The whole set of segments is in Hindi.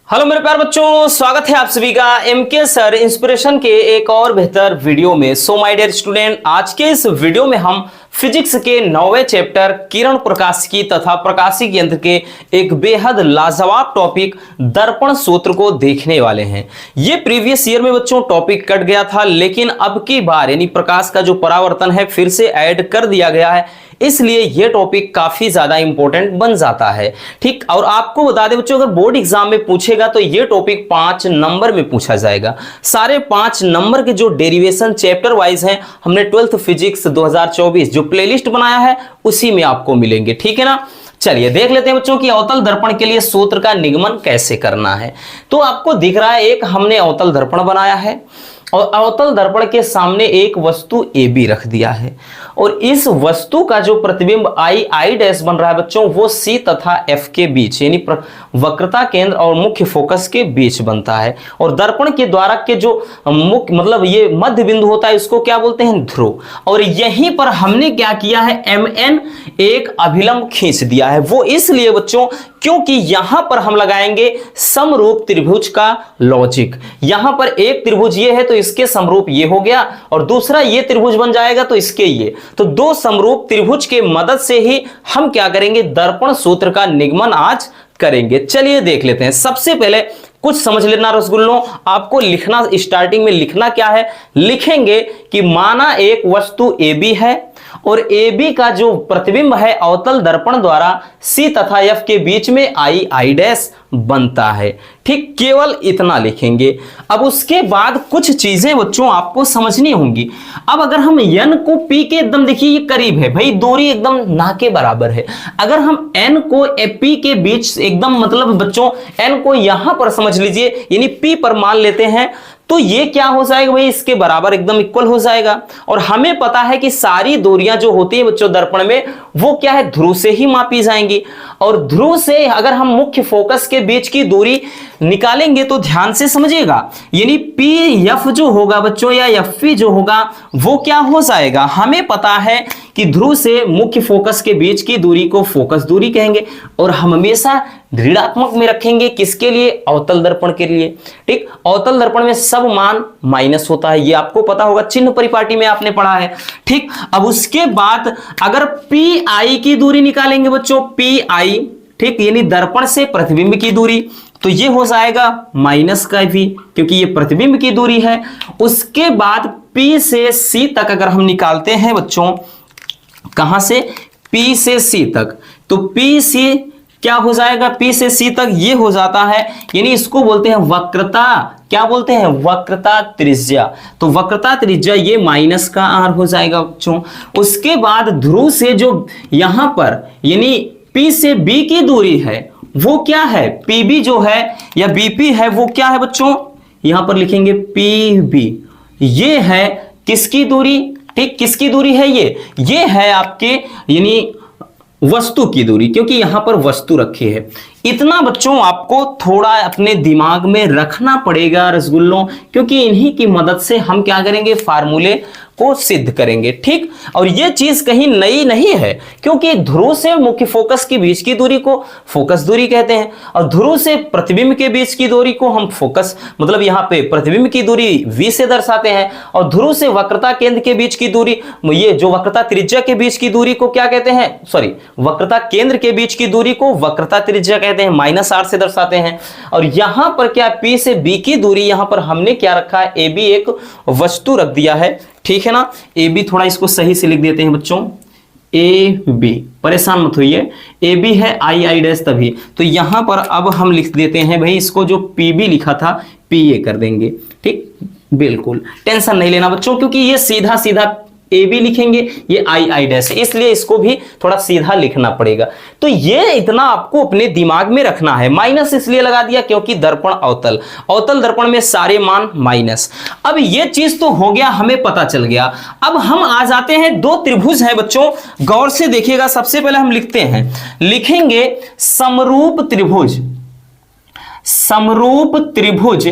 हेलो मेरे प्यारे बच्चों, स्वागत है आप सभी का एमके सर इंस्पिरेशन के एक और बेहतर वीडियो में। सो माय डियर स्टूडेंट, आज के इस वीडियो में हम फिजिक्स के 9वें चैप्टर किरण प्रकाशिकी तथा प्रकाशिक यंत्र के एक बेहद लाजवाब टॉपिक दर्पण सूत्र को देखने वाले हैं। ये प्रीवियस ईयर में बच्चों टॉपिक कट गया था, लेकिन अब की बार यानी प्रकाश का जो परावर्तन है फिर से ऐड कर दिया गया है, इसलिए यह टॉपिक काफी ज्यादा इंपॉर्टेंट बन जाता है। ठीक, और आपको बता दें बच्चों, अगर बोर्ड एग्जाम में पूछेगा तो यह टॉपिक 5 नंबर में पूछा जाएगा। सारे 5 नंबर के जो डेरिवेशन चैप्टर वाइज हैं, हमने 12th फिजिक्स 2024 जो प्लेलिस्ट बनाया है उसी में आपको मिलेंगे। ठीक है ना, चलिए देख लेते हैं बच्चों कि अवतल दर्पण के लिए सूत्र का निगमन कैसे करना है। तो आपको दिख रहा है एक हमने अवतल दर्पण बनाया है और अवतल दर्पण के सामने एक वस्तु ए बी रख दिया है और इस वस्तु का जो प्रतिबिंब आई डैश बन रहा है बच्चों वो सी तथा एफ के बीच यानी वक्रता केंद्र और मुख्य फोकस के बीच बनता है। और दर्पण के द्वारा के जो मुख्य मतलब ये मध्य बिंदु होता है इसको क्या बोलते हैं, ध्रुव। और यहीं पर हमने क्या किया है, MN एक अभिलंब खींच दिया है। वो इसलिए बच्चों क्योंकि यहां पर हम लगाएंगे समरूप त्रिभुज का लॉजिक। यहां पर एक त्रिभुज ये है तो इसके समरूप ये हो गया और दूसरा ये त्रिभुज बन जाएगा तो इसके ये, तो दो समरूप त्रिभुज के मदद से ही हम क्या करेंगे, दर्पण सूत्र का निगमन आज करेंगे। चलिए देख लेते हैं। सबसे पहले कुछ समझ लेना रसगुल्लों, आपको लिखना स्टार्टिंग में लिखना क्या है, लिखेंगे कि माना एक वस्तु ए बी है और ए बी का जो प्रतिबिंब है अवतल दर्पण द्वारा सी तथा एफ के बीच में आई डैश बनता है। ठीक, केवल इतना लिखेंगे। अब उसके बाद कुछ चीजें बच्चों आपको समझनी होंगी। अब अगर हम n को p के एकदम देखिए ये करीब है भाई, दूरी एकदम ना के बराबर है। अगर हम n को p के बीच एकदम मतलब बच्चों n को यहां पर समझ लीजिए यानी p पर मान लेते हैं तो ये क्या हो जाएगा भाई, इसके बराबर एकदम इक्वल हो जाएगा। और हमें पता है कि सारी दूरियां जो होती है बच्चों दर्पण में वो क्या है, ध्रुव से ही मापी जाएंगी। और ध्रुव से अगर हम मुख्य फोकस के बीच की दूरी निकालेंगे तो ध्यान से समझिएगा, यानी पी एफ जो होगा बच्चों या एफ जो होगा वो क्या हो जाएगा, हमें पता है कि ध्रुव से मुख्य फोकस के बीच की दूरी को फोकस दूरी कहेंगे और हम हमेशा ऋणात्मक में रखेंगे किसके लिए, अवतल दर्पण के लिए। ठीक, अवतल दर्पण में सब मान माइनस होता है, ये आपको पता होगा, चिन्ह परिपाटी में आपने पढ़ा है। ठीक, अब उसके बाद अगर पी आई की दूरी निकालेंगे बच्चों, पी आई, ठीक, यानी दर्पण से प्रतिबिंब की दूरी, तो ये हो जाएगा माइनस का भी क्योंकि ये प्रतिबिंब की दूरी है। उसके बाद P से C तक अगर हम निकालते हैं बच्चों, कहां से, P से C तक, तो PC क्या हो जाएगा, P से C तक ये हो जाता है, यानी इसको बोलते हैं वक्रता, क्या बोलते हैं, वक्रता त्रिज्या। तो वक्रता त्रिज्या ये माइनस का R हो जाएगा बच्चों। उसके बाद ध्रुव से जो यहां पर यानी P से B की दूरी है वो क्या है, PB जो है या BP है वो क्या है बच्चों, यहां पर लिखेंगे PB, ये है किसकी दूरी, ठीक, किसकी दूरी है ये है आपके यानी वस्तु की दूरी, क्योंकि यहां पर वस्तु रखी है। इतना बच्चों आपको थोड़ा अपने दिमाग में रखना पड़ेगा रसगुल्लों, क्योंकि इन्हीं की मदद से हम क्या करेंगे, फार्मूले को सिद्ध करेंगे। ठीक, और ये चीज कहीं नई नहीं है क्योंकि ध्रुव से मुख्य फोकस के बीच की दूरी को फोकस दूरी कहते हैं और ध्रुव से प्रतिबिंब के बीच की दूरी को हम फोकस मतलब यहाँ पे प्रतिबिंब की दूरी v से दर्शाते हैं और ध्रुव से वक्रता केंद्र के बीच की दूरी, ये जो वक्रता त्रिज्या के बीच की दूरी को क्या कहते हैं, सॉरी वक्रता केंद्र के बीच की दूरी को वक्रता त्रिज्या कहते हैं, -r से दर्शाते हैं। और यहां पर क्या P से B की दूरी, यहां पर हमने क्या रखा है, AB एक वस्तु रख दिया है। ठीक है ना, AB थोड़ा इसको सही से लिख देते हैं बच्चों, AB, परेशान मत होइए, AB है आई डैश तभी, तो यहां पर अब हम लिख देते हैं भाई इसको, जो PB लिखा था PA कर देंगे। ठीक, बिल्कुल टेंशन नहीं लेना बच्चों क्योंकि ये सीधा सीधा AB लिखेंगे, ये आई डैश है, इसलिए इसको भी थोड़ा सीधा लिखना पड़ेगा। तो ये इतना आपको अपने दिमाग में रखना है। माइनस इसलिए लगा दिया क्योंकि दर्पण अवतल दर्पण में सारे मान माइनस। अब ये चीज तो हो गया, हमें पता चल गया। अब हम आ जाते हैं, दो त्रिभुज हैं बच्चों, गौर से देखिएगा। सबसे पहले हम लिखते हैं, लिखेंगे समरूप त्रिभुज। समरूप त्रिभुज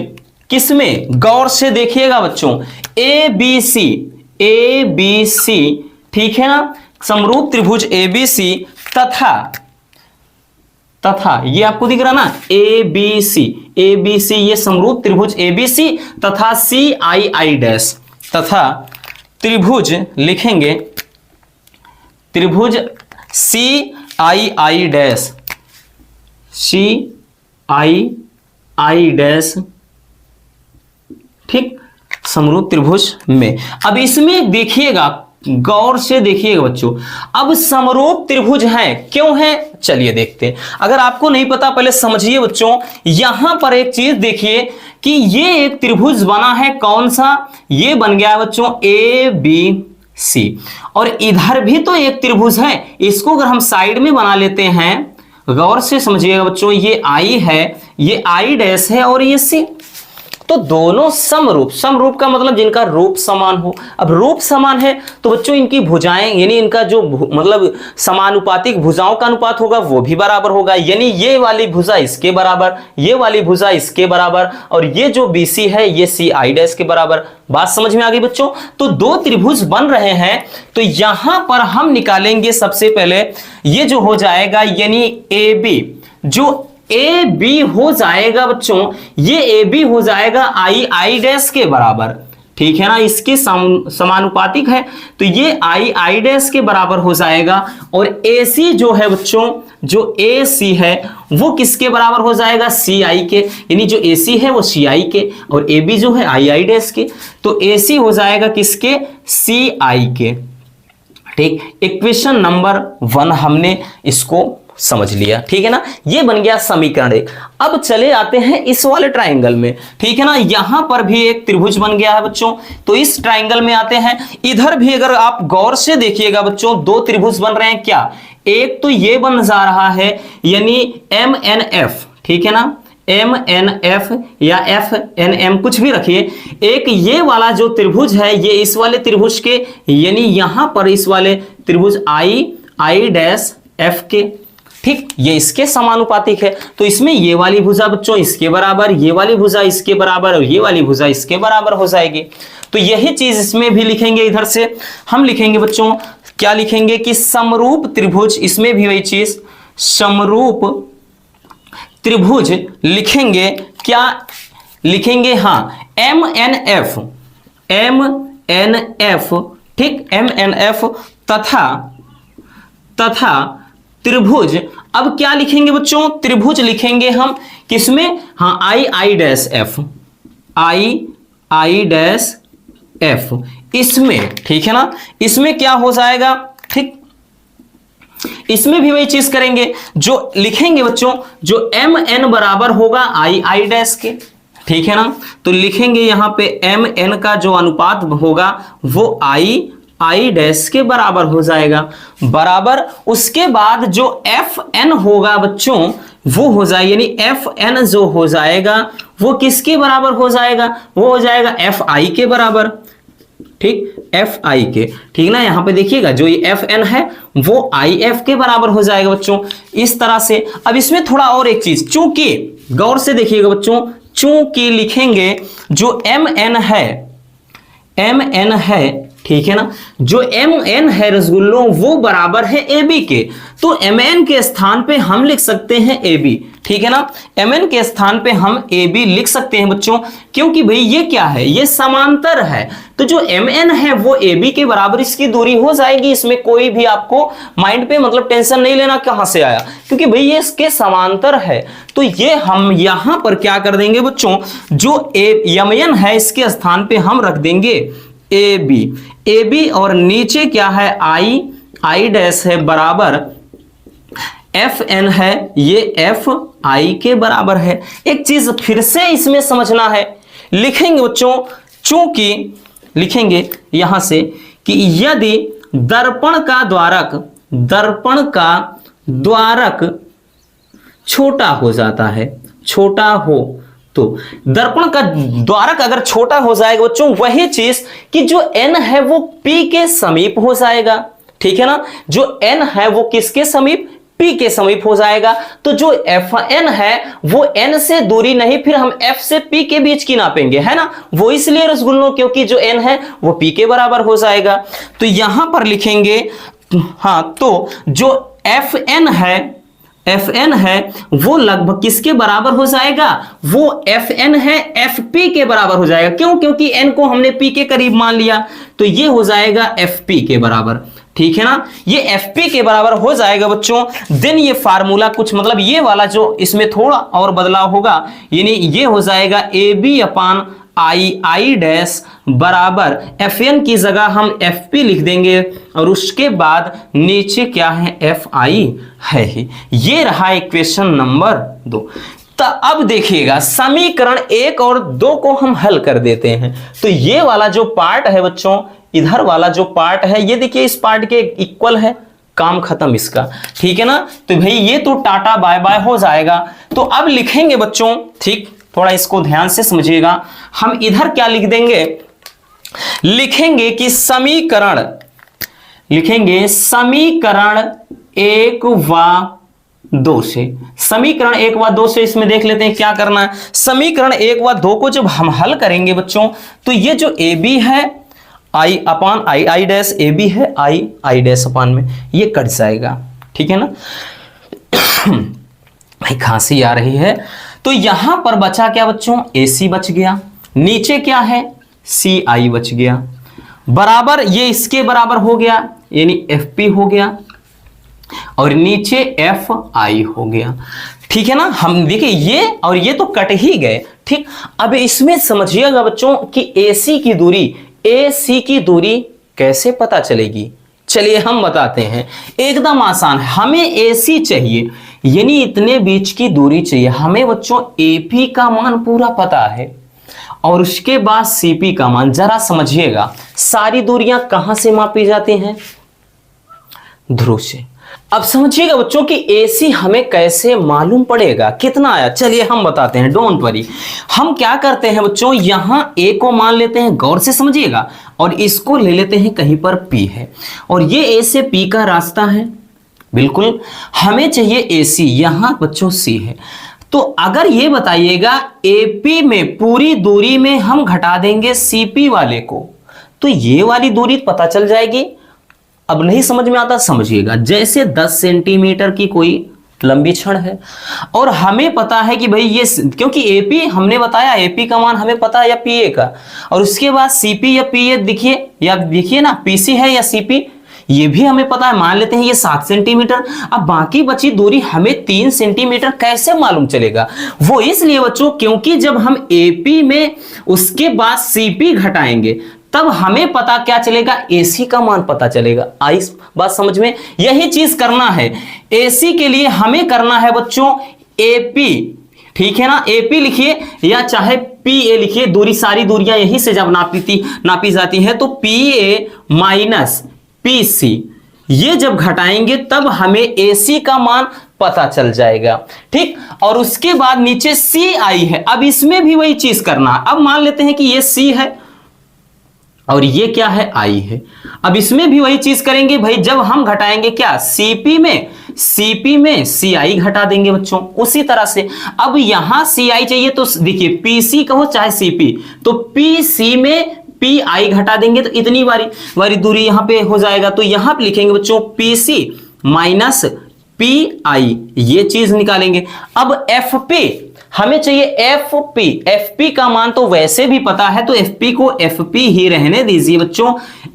किसमें, गौर से देखिएगा बच्चों, ABC, ठीक है ना, समरूप त्रिभुज ABC तथा तथा ये आपको दिख रहा ना ABC, ABC ये समरूप त्रिभुज ABC तथा CII डैश तथा त्रिभुज लिखेंगे त्रिभुज CII डैश, CII डैश, ठीक, समरूप त्रिभुज में। अब इसमें देखिएगा, गौर से देखिएगा बच्चों, अब समरूप त्रिभुज है क्यों है, चलिए देखते हैं। अगर आपको नहीं पता पहले समझिए बच्चों, यहां पर एक चीज देखिए कि ये एक त्रिभुज बना है, कौन सा, ये बन गया बच्चों ABC, और इधर भी तो एक त्रिभुज है, इसको अगर हम साइड में बना लेते हैं, गौर से समझिएगा बच्चों, ये I है, ये I डैश है और ये C, तो दोनों समरूप, समरूप का मतलब जिनका रूप समान हो। अब रूप समान है तो बच्चों इनकी भुजाएं, यानी इनका जो मतलब समानुपातिक भुजाओं का अनुपात होगा वो भी बराबर होगा, यानी ये वाली भुजा इसके बराबर, ये वाली भुजा इसके बराबर, और ये जो BC है ये CI डैश के बराबर। बात समझ में आ गई बच्चों। तो दो त्रिभुज बन रहे हैं, तो यहां पर हम निकालेंगे सबसे पहले ये जो हो जाएगा, यानी AB, जो AB हो जाएगा बच्चों, ये AB हो जाएगा II डैश के बराबर, ठीक है ना, इसके समानुपातिक है, तो ये II डैश के बराबर हो जाएगा। और AC जो है बच्चों, जो AC है वो किसके बराबर हो जाएगा, CI के, यानी जो AC है वो CI के, और AB जो है II डैश के, तो AC हो जाएगा किसके, CI के, ठीक। इक्वेशन नंबर 1 हमने इसको समझ लिया, ठीक है ना, ये बन गया समीकरण 1। अब चले आते हैं इस वाले ट्राइंगल में, ठीक है ना, यहां पर भी एक त्रिभुज बन गया है बच्चों, तो इस ट्राइंगल में आते हैं। इधर भी अगर आप गौर से देखिएगा बच्चों, दो त्रिभुज बन रहे हैं, क्या, एक तो ये बन जा रहा है यानी MNF, ठीक है ना, MNF या FNM कुछ भी रखिए, एक ये वाला जो त्रिभुज है ये इस वाले त्रिभुज के, यानी यहां पर इस वाले त्रिभुज I डैश F के, ठीक, ये इसके समानुपातिक है, तो इसमें ये वाली भुजा बच्चों इसके बराबर, ये वाली भुजा इसके बराबर, और ये वाली भुजा इसके बराबर हो जाएगी। तो यही चीज इसमें भी लिखेंगे, इधर से हम लिखेंगे बच्चों, क्या लिखेंगे कि समरूप त्रिभुज, इसमें भी वही चीज समरूप त्रिभुज लिखेंगे, क्या लिखेंगे, हाँ MNF, ठीक, MNF तथा त्रिभुज, अब क्या लिखेंगे बच्चों, त्रिभुज लिखेंगे हम किसमें, हाँ II dash F, II dash F, इसमें, ठीक है ना, इसमें क्या हो जाएगा, ठीक, इसमें भी वही चीज करेंगे, जो लिखेंगे बच्चों, जो MN बराबर होगा II डैश के, ठीक है ना, तो लिखेंगे यहां पे MN का जो अनुपात होगा वो I डैश के बराबर हो जाएगा, बराबर, उसके बाद जो FN होगा बच्चों वो हो जाएगा, यानी FN जो हो जाएगा वो किसके बराबर हो जाएगा, वो हो जाएगा FI के बराबर, ठीक, FI के, ठीक ना, यहां पे देखिएगा जो ये FN है वो IF के बराबर हो जाएगा बच्चों, इस तरह से। अब इसमें थोड़ा और एक चीज, चूंकि गौर से देखिएगा बच्चों, चूंकि लिखेंगे जो MN है, ठीक है ना, जो MN है रसगुल्लों वो बराबर है AB के, तो MN के स्थान पे हम लिख सकते हैं AB, ठीक है ना, MN के स्थान पे हम AB लिख सकते हैं बच्चों, क्योंकि भाई ये क्या है, ये समांतर है, तो जो MN है वो AB के बराबर इसकी दूरी हो जाएगी, इसमें कोई भी आपको माइंड पे मतलब टेंशन नहीं लेना कहां से आया, क्योंकि भाई ये इसके समांतर है। तो ये हम यहां पर क्या कर देंगे बच्चों, जो MN है इसके स्थान पे हम रख देंगे AB, और नीचे क्या है I डैश है बराबर FN है, ये FI के बराबर है। एक चीज फिर से इसमें समझना है, लिखेंगे बच्चों, चूंकि लिखेंगे यहां से कि यदि दर्पण का द्वारक छोटा हो जाता है, छोटा हो, तो दर्पण का द्वारक अगर छोटा हो जाएगा बच्चों, वही चीज कि जो N है वो P के समीप हो जाएगा, ठीक है ना, जो N है वो किसके समीप, P के समीप हो जाएगा। तो जो FN है वो N से दूरी नहीं, फिर हम F से P के बीच की नापेंगे, है ना, वो इसलिए रसगुल्लों क्योंकि जो N है वो P के बराबर हो जाएगा। तो यहां पर लिखेंगे, हाँ, तो जो FN है Fn है वो लगभग किसके बराबर हो जाएगा, वो Fn है Fp के बराबर हो जाएगा। क्यों? क्योंकि n को हमने p के करीब मान लिया, तो ये हो जाएगा Fp के बराबर, ठीक है ना। ये Fp के बराबर हो जाएगा बच्चों। देन ये फार्मूला कुछ मतलब ये वाला जो इसमें थोड़ा और बदलाव होगा, यानी ये हो जाएगा AB अपान आई डैश बराबर Fn की जगह हम Fp लिख देंगे और उसके बाद नीचे क्या है Fi है ही। ये रहा इक्वेशन नंबर 2। तो अब देखिएगा समीकरण 1 और 2 को हम हल कर देते हैं। तो ये वाला जो पार्ट है बच्चों, इधर वाला जो पार्ट है ये देखिए इस पार्ट के इक्वल है, काम खत्म इसका, ठीक है ना। तो भाई ये तो टाटा बाय बाय हो जाएगा। तो अब लिखेंगे बच्चों, ठीक, थोड़ा इसको ध्यान से समझिएगा। हम इधर क्या लिख देंगे, लिखेंगे कि समीकरण 1 व 2 से, समीकरण 1 व 2 से इसमें देख लेते हैं क्या करना है। समीकरण 1 व 2 को जब हम हल करेंगे बच्चों, तो ये जो AB है आई अपान आई डैश, AB है आई डैश अपान में, ये कट जाएगा, ठीक है ना। भाई खांसी आ रही है। तो यहां पर बचा क्या बच्चों, AC बच गया, नीचे क्या है CI बच गया, बराबर ये इसके बराबर हो गया यानी FP हो गया और नीचे FI हो गया, ठीक है ना। हम देखिए ये और ये तो कट ही गए, ठीक। अब इसमें समझिएगा बच्चों कि AC की दूरी कैसे पता चलेगी, चलिए हम बताते हैं। एकदम आसान है, हमें AC चाहिए यानी इतने बीच की दूरी चाहिए हमें बच्चों। AP का मान पूरा पता है और उसके बाद CP का मान। जरा समझिएगा सारी दूरियां कहां से मापी जाती हैं, ध्रुव से। अब समझिएगा बच्चों कि AC हमें कैसे मालूम पड़ेगा कितना आया, चलिए हम बताते हैं, डोंट वरी। हम क्या करते हैं बच्चों, यहां A को मान लेते हैं, गौर से समझिएगा, और इसको ले लेते हैं कहीं पर P है और ये A से P का रास्ता है, बिल्कुल हमें चाहिए AC, यहां बच्चों C है। तो अगर ये बताइएगा AP में पूरी दूरी में हम घटा देंगे CP वाले को, तो ये वाली दूरी पता चल जाएगी। अब नहीं समझ में आता, समझिएगा, जैसे 10 सेंटीमीटर की कोई लंबी छड़ है और हमें पता है कि भाई ये, क्योंकि AP हमने बताया AP का मान हमें पता है या PA का, और उसके बाद CP या PA दिखिए या देखिए ना PC है या CP, ये भी हमें पता है, मान लेते हैं ये 7 सेंटीमीटर। अब बाकी बची दूरी हमें 3 सेंटीमीटर कैसे मालूम चलेगा, वो इसलिए बच्चों क्योंकि जब हम AP में उसके बाद CP घटाएंगे तब हमें पता क्या चलेगा, AC का मान पता चलेगा। आई बात समझ में, यही चीज करना है। AC के लिए हमें करना है बच्चों AP, ठीक है ना, AP लिखिए या चाहे PA लिखिए, दूरी सारी दूरियां यहीं से जब नापी जाती है, तो PA माइनस PC ये जब घटाएंगे तब हमें AC का मान पता चल जाएगा, ठीक। और उसके बाद नीचे CI है, अब इसमें भी वही चीज करना। अब मान लेते हैं कि ये C है और ये क्या है, I है। अब इसमें भी वही चीज करेंगे भाई, जब हम घटाएंगे क्या CP में CI घटा देंगे बच्चों, उसी तरह से। अब यहां CI चाहिए तो देखिए PC कहो चाहे CP, तो PC में PI घटा देंगे तो इतनी वारी दूरी यहां पे हो जाएगा। तो यहां पे लिखेंगे बच्चों PC माइनस PI, ये चीज निकालेंगे। अब FP हमें चाहिए FP का मान तो वैसे भी पता है, तो FP को FP ही रहने दीजिए बच्चों।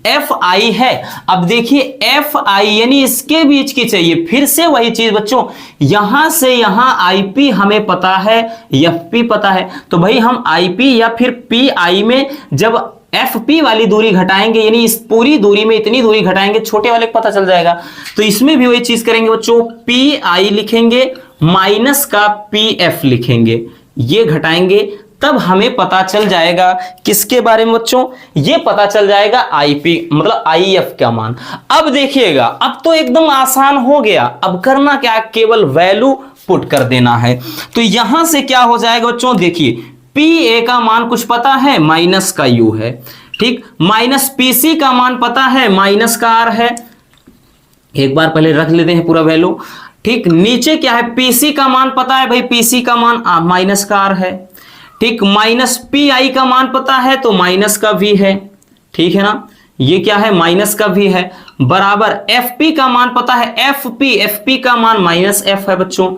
FI है, अब देखिए FI यानी इसके बीच की चाहिए, फिर से वही चीज बच्चों, यहां से यहां IP हमें पता है, FP पता है, तो भाई हम IP या फिर PI में जब FP वाली दूरी घटाएंगे यानी इस पूरी दूरी में इतनी दूरी घटाएंगे, छोटे वाले को पता चल जाएगा। तो इसमें भी वही चीज करेंगे बच्चों, PI लिखेंगे माइनस का PF लिखेंगे, ये घटाएंगे तब हमें पता चल जाएगा किसके बारे में बच्चों, ये पता चल जाएगा IP मतलब IF का मान। अब देखिएगा अब तो एकदम आसान हो गया, अब करना क्या, केवल वैल्यू पुट कर देना है। तो यहां से क्या हो जाएगा बच्चों, देखिए PA का मान कुछ पता है, माइनस का U है, ठीक, माइनस PC का मान पता है, माइनस का R है। एक बार पहले रख लेते हैं पूरा वैल्यू, ठीक। नीचे क्या है, PC का मान पता है भाई, PC का मान माइनस का R है, ठीक। माइनस PI का मान पता है तो माइनस का V है, ठीक है ना। ये क्या है माइनस का भी है, बराबर एफ का मान पता है एफ का मान माइनस एफ है बच्चों,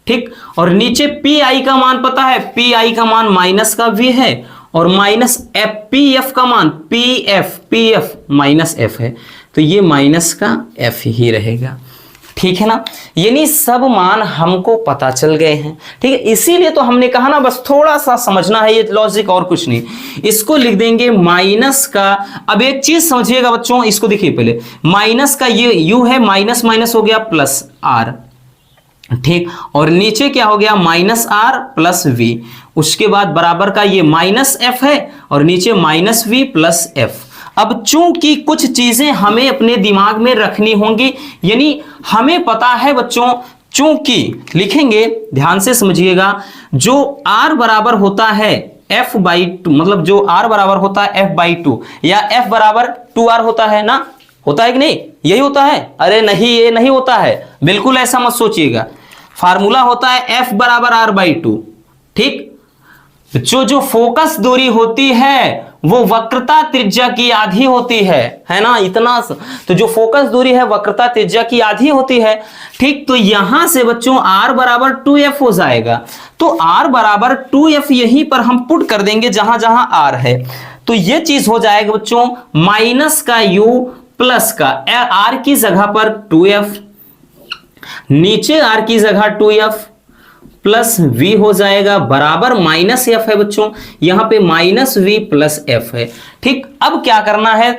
ठीक। और नीचे पी आई का मान पता है, पी आई का मान माइनस का भी है और माइनस एफ पी एफ का मान पी एफ माइनस एफ है, तो ये माइनस का एफ ही रहेगा, ठीक है ना। यानी सब मान हमको पता चल गए हैं, ठीक है। इसीलिए तो हमने कहा ना बस थोड़ा सा समझना है ये लॉजिक और कुछ नहीं। इसको लिख देंगे माइनस का, अब एक चीज समझिएगा बच्चों, इसको देखिए पहले, माइनस का ये यू है, माइनस माइनस हो गया प्लस आर, ठीक। और नीचे क्या हो गया माइनस आर प्लस वी, उसके बाद बराबर का ये माइनस एफ है और नीचे माइनस वी प्लस एफ। अब चूंकि कुछ चीजें हमें अपने दिमाग में रखनी होंगी, यानी हमें पता है बच्चों, चूंकि लिखेंगे ध्यान से समझिएगा, जो r बराबर होता है f बाई टू, मतलब जो r बराबर होता है f बाई टू या f बराबर 2r होता है ना, होता है कि नहीं, यही होता है। अरे नहीं, ये नहीं होता है, बिल्कुल ऐसा मत सोचिएगा। फार्मूला होता है f बराबर r बाई टू, ठीक। जो फोकस दूरी होती है वो वक्रता त्रिज्या की आधी होती है ना, इतना। तो जो फोकस दूरी है वक्रता त्रिज्या की आधी होती है, ठीक। तो यहां से बच्चों r बराबर 2f हो जाएगा, तो r बराबर 2f यहीं पर हम पुट कर देंगे जहां जहां r है, तो ये चीज हो जाएगा बच्चों माइनस का u प्लस का r की जगह पर 2f, नीचे r की जगह 2f प्लस v हो जाएगा, बराबर माइनस एफ है बच्चों, यहां पे माइनस v प्लस एफ है, ठीक। अब क्या करना है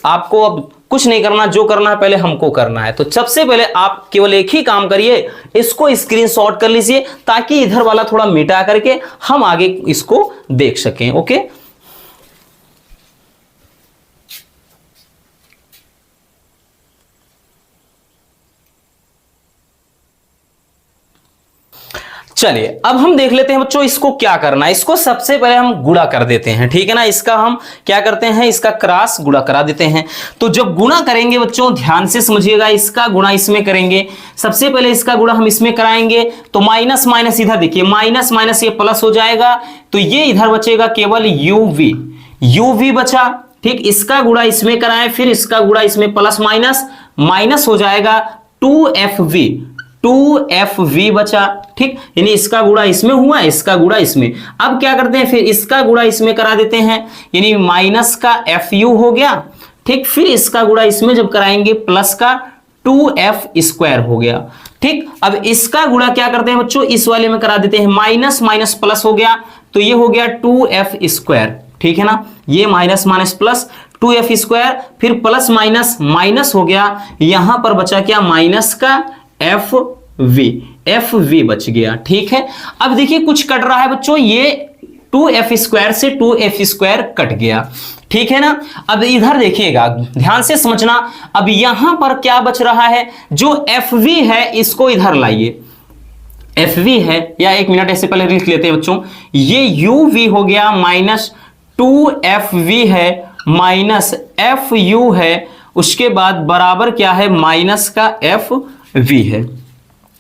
आपको, अब कुछ नहीं करना, जो करना है पहले हमको करना है। तो सबसे पहले आप केवल एक ही काम करिए, इसको स्क्रीनशॉट कर लीजिए ताकि इधर वाला थोड़ा मिटा करके हम आगे इसको देख सकें, ओके। चलिए अब हम देख लेते हैं बच्चों इसको क्या करना है। इसको सबसे पहले हम गुणा कर देते हैं, ठीक है ना। इसका हम क्या करते हैं, इसका क्रॉस गुणा करा देते हैं। तो जब गुणा करेंगे बच्चों ध्यान से समझिएगा, इसका गुणा इसमें करेंगे, सबसे पहले इसका गुणा हम इसमें कराएंगे, तो माइनस माइनस इधर देखिए, माइनस माइनस ये प्लस हो जाएगा, तो ये इधर बचेगा केवल यूवी बचा, ठीक। इसका गुणा इसमें कराएं, फिर इसका गुणा इसमें प्लस माइनस माइनस हो जाएगा 2FV बचा, ठीक। यानी इसका गुणा इसमें हुआ, इसका गुणा इसमें। अब क्या करते हैं, फिर इसका गुणा इसमें करा देते हैं, यानी माइनस का FU हो गया, ठीक। फिर इसका गुणा इसमें जब कराएंगे प्लस का 2F स्क्वायर हो गया, ठीक। अब इसका गुणा क्या करते हैं बच्चों, इस वाले में करा देते हैं, माइनस माइनस प्लस हो गया, तो ये हो गया 2F स्क्वायर, ठीक है ना। ये minus minus plus 2F square, फिर प्लस माइनस माइनस हो गया, यहां पर बचा क्या माइनस का FV बच गया, ठीक है। अब देखिए कुछ कट रहा है बच्चों, ये 2F स्क्वायर से 2F स्क्वायर कट गया, ठीक है ना। अब इधर देखिएगा ध्यान से समझना, अब यहां पर क्या बच रहा है, जो FV है इसको इधर लाइए, FV है, या एक मिनट ऐसे पहले लिख लेते हैं बच्चों, ये UV हो गया माइनस 2FV है माइनस FU है, उसके बाद बराबर क्या है माइनस का FV है,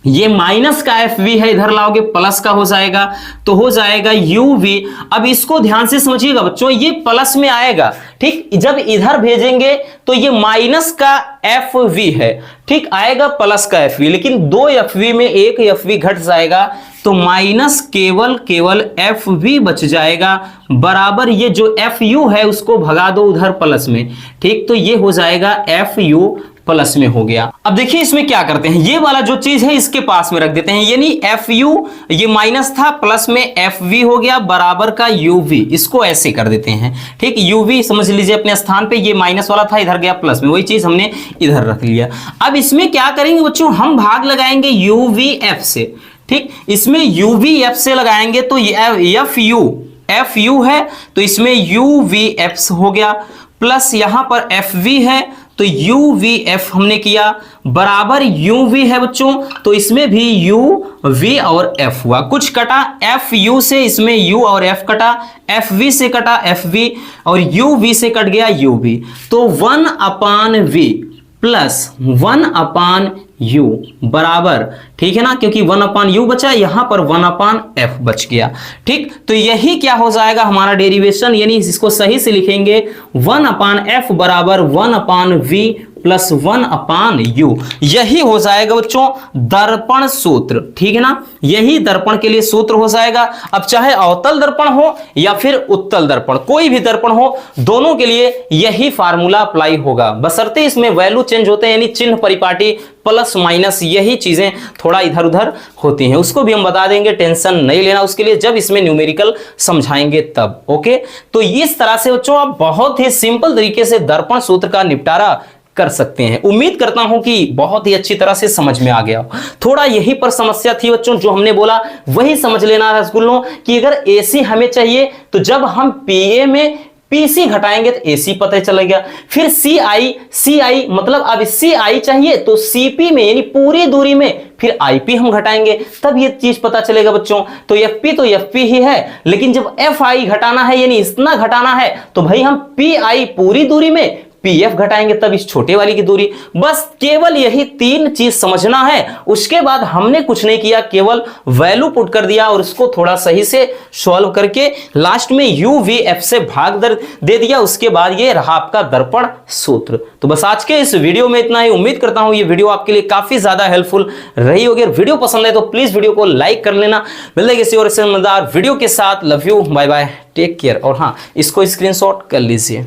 ये माइनस का FV है, इधर लाओगे प्लस का हो जाएगा, तो हो जाएगा UV। अब इसको ध्यान से समझिएगा बच्चों, ये प्लस में आएगा, ठीक। जब इधर भेजेंगे तो ये माइनस का FV है, ठीक, आएगा प्लस का FV, लेकिन 2 FV में एक FV घट जाएगा, तो माइनस केवल FV बच जाएगा, बराबर ये जो FU है उसको भगा दो उधर प्लस में, ठीक। तो ये हो जाएगा FU प्लस में हो गया। अब देखिए इसमें क्या करते हैं, ये वाला जो चीज है इसके पास में रख देते हैं, यानी FU ये माइनस था, प्लस में FV हो गया बराबर का UV, इसको ऐसे कर देते हैं, ठीक। UV समझ लीजिए अपने स्थान पे, ये माइनस वाला था इधर गया प्लस में, वही चीज हमने इधर रख लिया। अब इसमें क्या करेंगे बच्चों, हम भाग लगाएंगे UVF से, ठीक। इसमें UVF से लगाएंगे तो FU है, तो इसमें UVF हो गया, प्लस यहां पर FV है तो UVF हमने किया, बराबर UV है बच्चों, तो इसमें भी UV और F हुआ, कुछ कटा FU से, इसमें U और F कटा, FV से कटा FV और UV से कट गया UV, तो 1/V प्लस 1/UV यू बराबर, ठीक है ना, क्योंकि 1/u बचा, यहां पर 1/f बच गया। ठीक, तो यही क्या हो जाएगा हमारा डेरिवेशन, यानी इसको सही से लिखेंगे 1/f बराबर 1/v प्लस 1/u। यही हो जाएगा बच्चों दर्पण सूत्र, ठीक है ना, यही दर्पण के लिए सूत्र हो जाएगा। अब चाहे अवतल दर्पण हो या फिर उत्तल दर्पण, कोई भी दर्पण हो, दोनों के लिए यही फार्मूला अप्लाई होगा, बशर्ते इसमें वैल्यू चेंज होते हैं, यानी चिन्ह परिपाटी प्लस माइनस यही चीजें थोड़ा इधर उधर होती हैं, उसको भी हम बता देंगे, टेंशन नहीं लेना उसके लिए, जब इसमें न्यूमेरिकल समझाएंगे तब। ओके, तो इस तरह से बच्चों आप बहुत ही सिंपल तरीके से दर्पण सूत्र का निपटारा कर सकते हैं। उम्मीद करता हूं कि बहुत ही अच्छी तरह से समझ में आ गया। थोड़ा यही पर समस्या थी बच्चों, जो हमने बोला वही समझ लेना रसगुल्लों, कि अगर AC हमें चाहिए तो जब हम PA में PC घटाएंगे तो AC पता चलेगा, फिर CI मतलब अब CI चाहिए तो CP में यानी पूरी दूरी में फिर IP हम घटाएंगे, तब ये चीज पता चलेगा बच्चों। तो FP तो FP ही है, लेकिन जब FI घटाना है यानी इतना घटाना है तो भाई हम PI पूरी दूरी में PF घटाएंगे, तब इस छोटे वाली की दूरी। बस केवल यही 3 चीज समझना है, उसके बाद हमने कुछ नहीं किया, केवल वैल्यू पुट कर दिया और उसको थोड़ा सही से सॉल्व करके लास्ट में UVF से भाग दे दिया। उसके बाद ये रहा आपका दर्पण सूत्र। तो बस आज के इस वीडियो में इतना ही। उम्मीद करता हूं ये वीडियो आपके लिए काफी ज्यादा हेल्पफुल रही होगी। वीडियो पसंद है तो प्लीज वीडियो को लाइक कर लेना। मिलते किसी और मजेदार वीडियो के साथ। Love you, bye bye, take care. और हाँ, इसको स्क्रीनशॉट कर लीजिए।